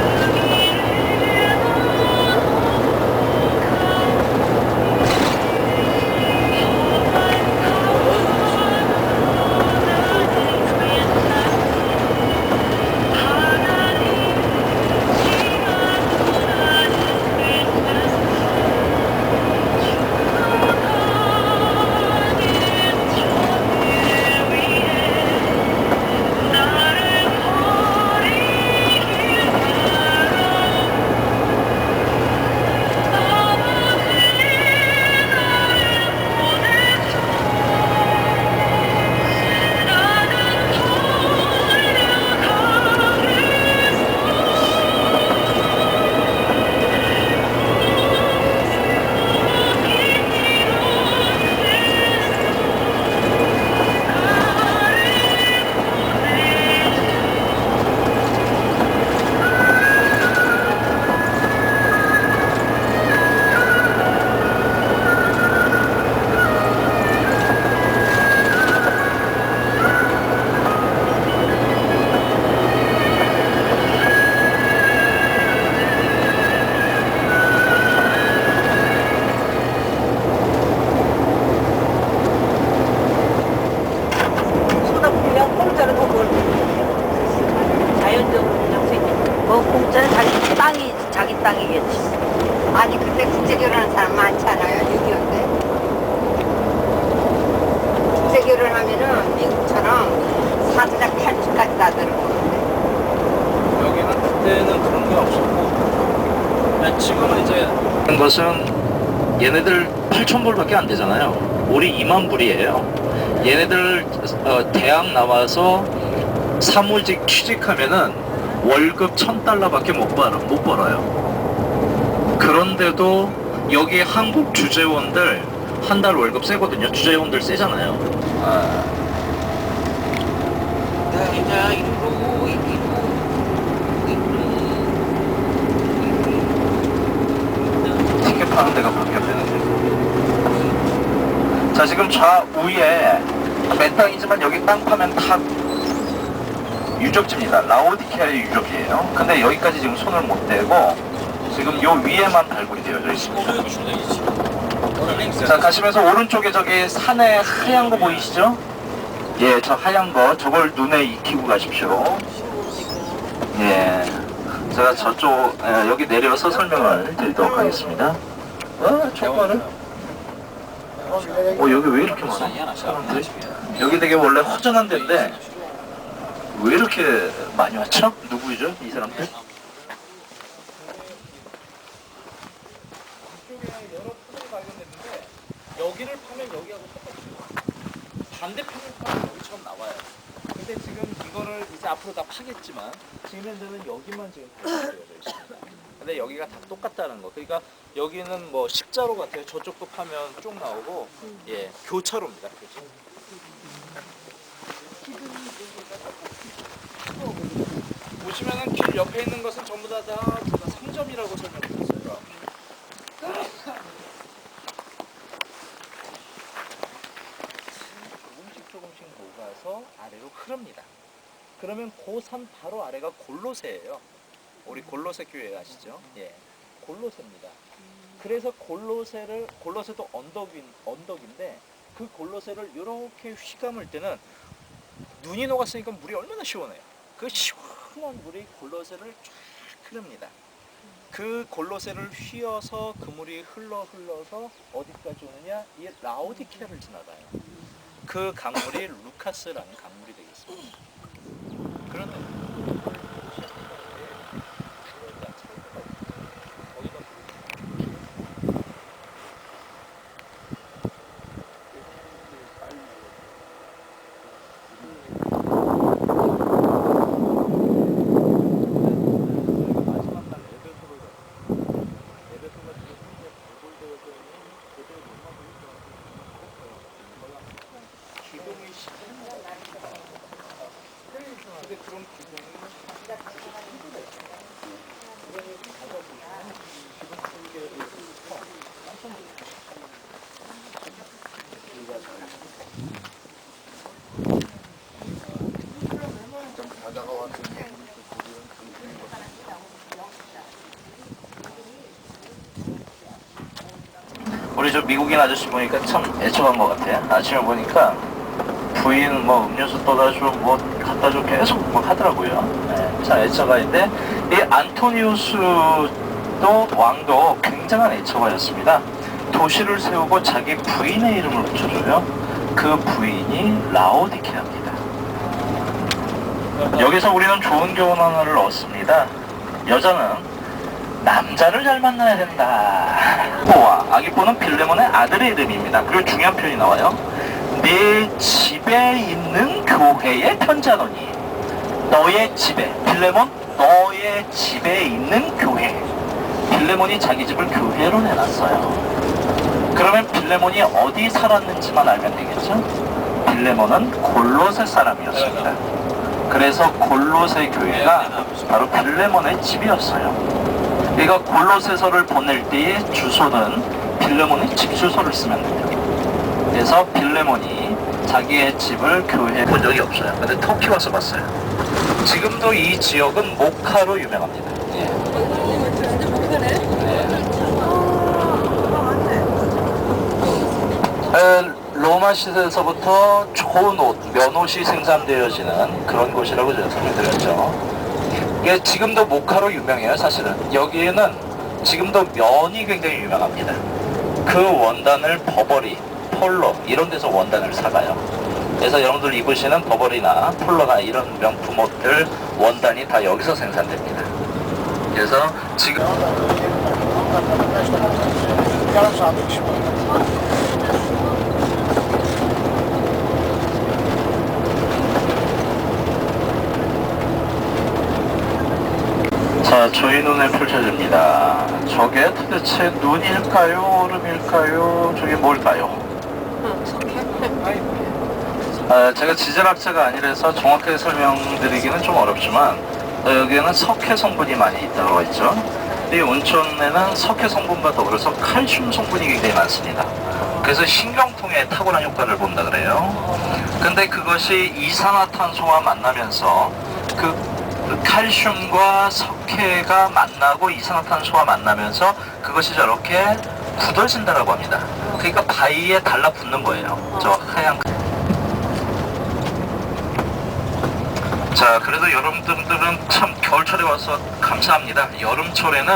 자기 땅이겠지. 아니 그때 국제 결혼한 사람 많지 않아요? 6.25때. 국제 결혼하면은 미국처럼 사주작 80까지 다 들어오는데.
여기는 그때는 그런 게 없었고 지금은 이제
그런 것은 얘네들 8,000불밖에 안 되잖아요. 우리 2만 불이에요. 얘네들 대학 나와서 사무직 취직하면은 월급 1,000달러밖에 못 벌어요. 그런데도 여기 한국 주재원들 한 달 월급 세거든요. 주재원들 세잖아요. 티켓 파는 데가 바뀌었대는데. 자, 지금 좌우에 맨 땅이지만 여기 땅 파면 다 유적지입니다. 라오디케아의 유적지예요. 근데 여기까지 지금 손을 못 대고 지금 요 위에만 발굴이 되어져 있습니다. 자, 가시면서 오른쪽에 저기 산에 하얀 거 보이시죠? 예, 저 하얀 거 저걸 눈에 익히고 가십시오. 예, 제가 저쪽 여기 내려서 설명을 드리도록 하겠습니다. 정말은? 여기 왜 이렇게 많아? 사람들이? 여기 되게 원래 허전한 데인데 왜 이렇게 많이 왔죠? 누구죠? 이 사람들?
반대편을 파면 여기처럼 나와요. 근데 지금 이거를 이제 앞으로 다 파겠지만 지금 현재는 여기만 지금 되어 있습니다. 근데 여기가 다 똑같다는 거. 그러니까 여기는 뭐 십자로 같아요. 저쪽도 파면 쭉 나오고, 예, 교차로입니다. 교차로. 보시면은 길 옆에 있는 것은 전부 다 제가 상점이라고 설명드렸어요. 조금씩 녹아서 아래로 흐릅니다. 그러면 그 산 바로 아래가 골로새예요. 우리 골로새 교회 아시죠? 예, 골로새입니다. 그래서 골로새도 언덕인데 그 골로새를 이렇게 휘감을 때는 눈이 녹았으니까 물이 얼마나 시원해요. 그 시원한 물이 골로새를 쫙 흐릅니다. 그 골로새를 휘어서 그 물이 흘러서 어디까지 오느냐? 이 라오디케아를 지나가요. 그 강물이 루카스라는 강물이 되겠습니다. 그런데
바다가 왔으니
우리 저 미국인 아저씨 보니까 참 애처한 것 같아요. 아침에 보니까 부인 뭐 음료수 떠다 줘, 뭐 갖다 줘 계속 막 하더라고요. 네, 참 애처가 있는데 이 안토니우스도 왕도 굉장한 애처가였습니다. 도시를 세우고 자기 부인의 이름을 붙여줘요. 그 부인이 라오디케아입니다. 여기서 우리는 좋은 교훈 하나를 얻습니다. 여자는 남자를 잘 만나야 된다. 포와 아기포는 빌레몬의 아들의 이름입니다. 그리고 중요한 표현이 나와요. 내 집에 있는 교회에 편지하노니. 너의 집에, 빌레몬 너의 집에 있는 교회. 빌레몬이 자기 집을 교회로 내놨어요. 그러면 빌레몬이 어디 살았는지만 알면 되겠죠? 빌레몬은 골로새 사람이었습니다. 그래서 골로새 교회가 바로 빌레몬의 집이었어요. 그러니까 골로새서를 보낼 때의 주소는 빌레몬의 집 주소를 쓰면 돼요. 그래서 빌레몬이 자기의 집을 교회에 본 적이 없어요. 근데 터키 와서 봤어요. 지금도 이 지역은 모카로 유명합니다. 로마 시대에서부터 좋은 옷, 면옷이 생산되어지는 그런 곳이라고 제가 설명드렸죠. 이게 지금도 모카로 유명해요. 사실은 여기에는 지금도 면이 굉장히 유명합니다. 그 원단을 버버리, 폴로 이런 데서 원단을 사가요. 그래서 여러분들 입으시는 버버리나 폴로나 이런 명품 옷들 원단이 다 여기서 생산됩니다. 그래서 지금
Yarım saatlik iş var.
자, 저희 눈에 펼쳐집니다. 저게 도대체 눈일까요? 얼음일까요? 저게 뭘까요? 제가 지질학자가 아니라서 정확하게 설명드리기는 좀 어렵지만 여기에는 석회 성분이 많이 있다고 했죠. 이 온천에는 석회 성분과 더불어서 칼슘 성분이 굉장히 많습니다. 그래서 신경통에 탁월한 효과를 본다 그래요. 근데 그것이 이산화탄소와 만나면서 그 칼슘과 석회가 만나고 이산화탄소와 만나면서 그것이 저렇게 굳어진다라고 합니다. 그러니까 바위에 달라붙는 거예요. 저 하얀. 자, 그래도 여러분들은 참 겨울철에 와서 감사합니다. 여름철에는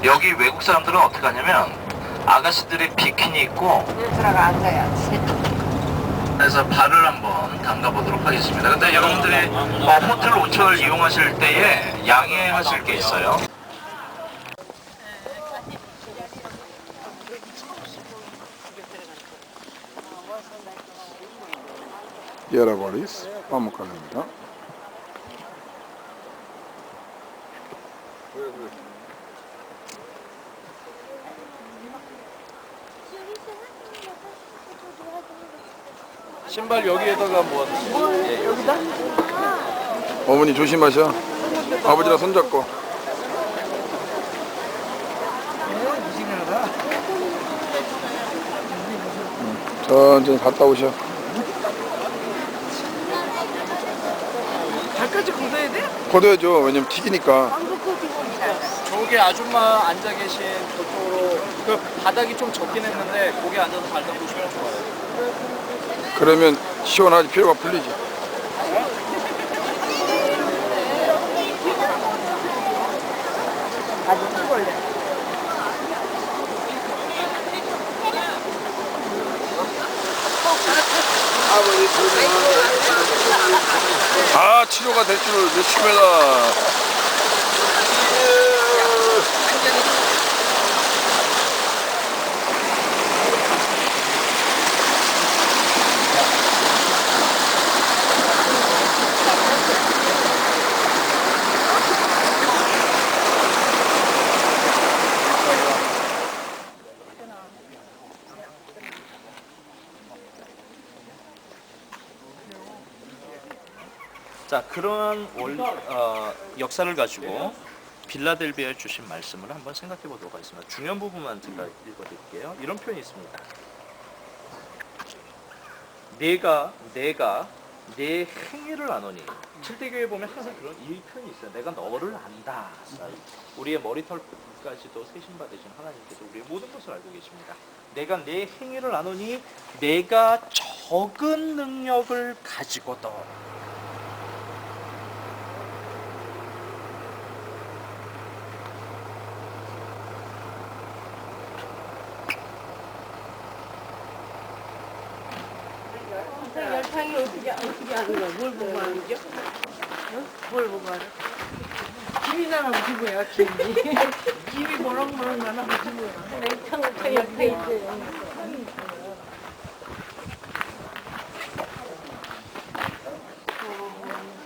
여기 외국 사람들은 어떻게 하냐면 아가씨들이 비키니 입고
들어가 앉아야지.
그래서 발을 한번 담가 보도록 하겠습니다. 근데 여러분들이 호텔 온천을 이용하실 때에 양해하실 게 있어요.
히에라볼리스 화목강입니다.
신발 여기에다가 뭐
어머니 조심하셔. 아버지랑 손잡고. 천천히 갔다 오셔.
발까지 걷어야 돼?
걷어야죠. 왜냐면 튀기니까.
저기 아줌마 앉아 계신 그쪽으로 그 바닥이 좀 젖긴 했는데 거기 앉아서 발 담그시면 좋아요.
그러면 시원하지. 피로가 풀리지. 아, 치료가 될 줄 믿습니다.
자, 그러한 역사를 가지고 빌라델비아에 주신 말씀을 한번 생각해 보도록 하겠습니다. 중요한 부분만 제가 읽어드릴게요. 이런 표현이 있습니다. 내가 내 행위를 아노니. 칠대교에 보면 항상 그런 이 표현이 있어요. 내가 너를 안다. 우리의 머리털까지도 세신 받으신 하나님께서 우리의 모든 것을 알고 계십니다. 내가 내 행위를 아노니 내가 적은 능력을 가지고도
열탕이 어떻게 하는 거야? 뭘 보고 하는 거죠? 뭘 보고 하는? 김이잖아, 무슨 거야, 김이. 김이 모락모락 나나 무슨 거야. 냉탕을 저 옆에 있어요.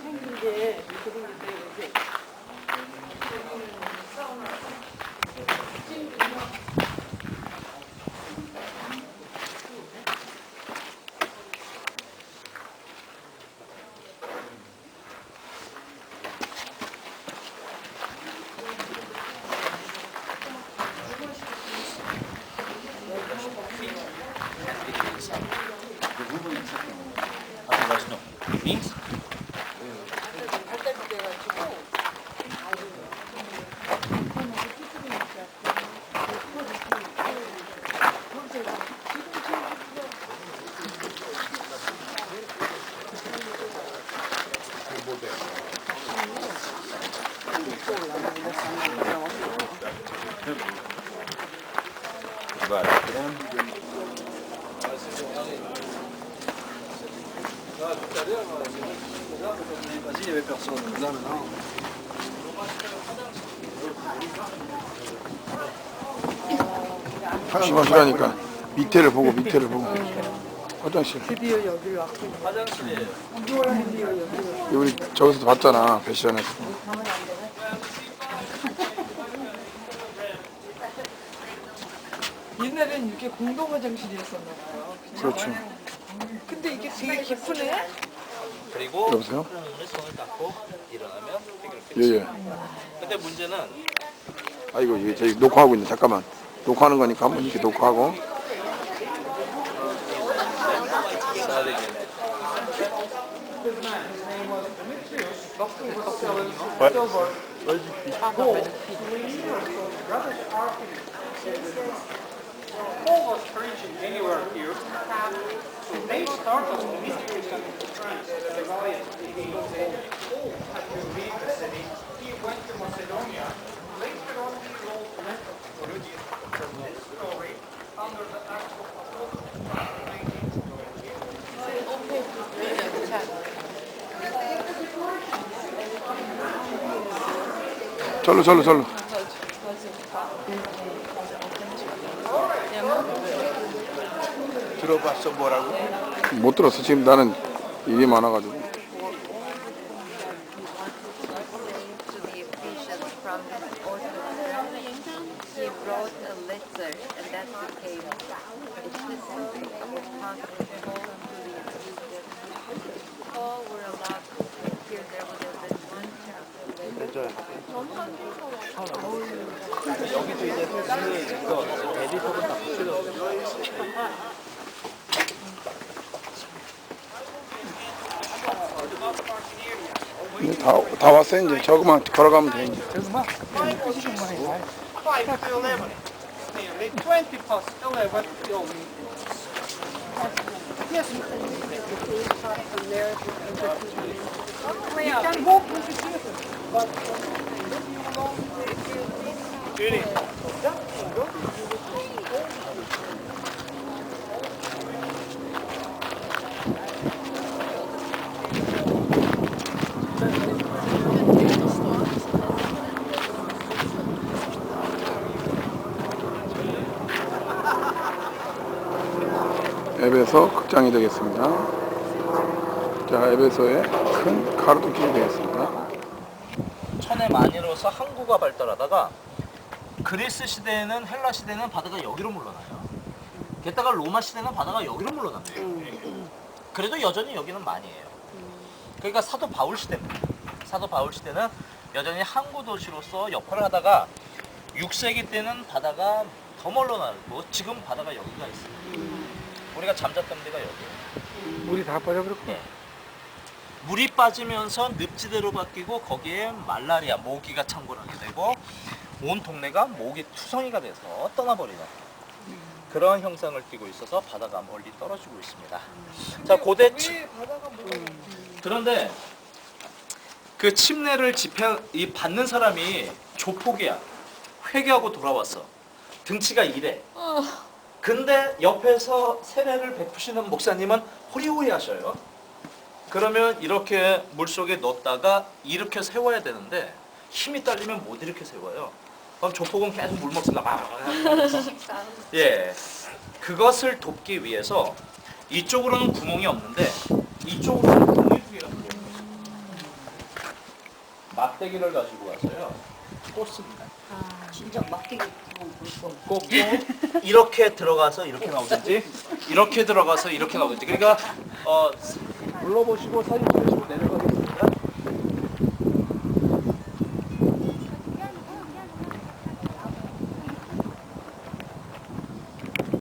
생긴 게 그런 게 되게
조심하시라니까. 밑에를 보고 화장실.
드디어 여기를 왔고.
화장실이에요.
우리 저기서 봤잖아. 배시안에서.
옛날엔 이렇게 공동 화장실이었었나 봐요. 그죠?
그렇죠.
근데 이게 되게 깊으네.
그리고
여보세요?
손을 닦고 일어나면 해결 끝.
예예.
근데 문제는
아이고 이게 저희 녹화하고 있네. 잠깐만. 녹화하는 거니까 한번 이렇게 녹화하고.
Almost reaching anywhere here. So they started immediately to France, the rebellion. Paul had to leave the city. He went to Macedonia. Later on, he wrote letters to this story under the Acts of Apostles.
절로.
들어봤어 뭐라고?
못 들었어. 지금 나는 일이 많아가지고.
to the officials from his orchestra, he wrote a letter, and that became a history of his contribution to the enthusiasm. All were allowed to appear there with a
여기도 이제 뒤에 있어. 에디터가 다 붙여졌어요.
이제 다 왔어요. 이제 저거만 걸어가면 돼. 이제.
5 to 11. Nearly 20 past 11 till yes. You can walk with the theater, but Judy.
에베소 극장이 되겠습니다. 자, 에베소의 큰 가로등길이 되겠습니다.
천의 만이로서 항구가 발달하다가 그리스 시대에는 헬라 시대는 바다가 여기로 물러나요. 게다가 로마 시대는 바다가 여기로 물러납니다. 그래도 여전히 여기는 만이에요. 그러니까 사도 바울 시대입니다. 사도 바울 시대는 여전히 항구 도시로서 역할을 하다가 6세기 때는 바다가 더 물러나고 지금 바다가 여기가 있어요. 우리가 잠잤던 데가 여기예요.
물이 다 빠져버렸고.
네. 물이 빠지면서 늪지대로 바뀌고 거기에 말라리아, 모기가 창궐하게 되고 온 동네가 모기 투성이가 돼서 떠나버리는 그런 형상을 띠고 있어서 바다가 멀리 떨어지고 있습니다. 자, 고대 그런데 그 침례를 받는 사람이 조폭이야. 회개하고 돌아왔어. 등치가 이래. 근데 옆에서 세례를 베푸시는 목사님은 호리호리 하셔요. 그러면 이렇게 물속에 넣었다가 일으켜 세워야 되는데 힘이 딸리면 못 일으켜 세워요. 그럼 조폭은 계속 물 먹습니다. 막. 예, 그것을 돕기 위해서 이쪽으로는 구멍이 없는데 이쪽으로는 구멍이 두 개가 들어요. 막대기를 가지고 가서요. 꽂습니다.
진짜 막대기
꽂고 이렇게 들어가서 이렇게 나오든지 이렇게 들어가서 이렇게 나오든지. 그러니까 눌러보시고 사진 찍으시고 내려가겠습니다.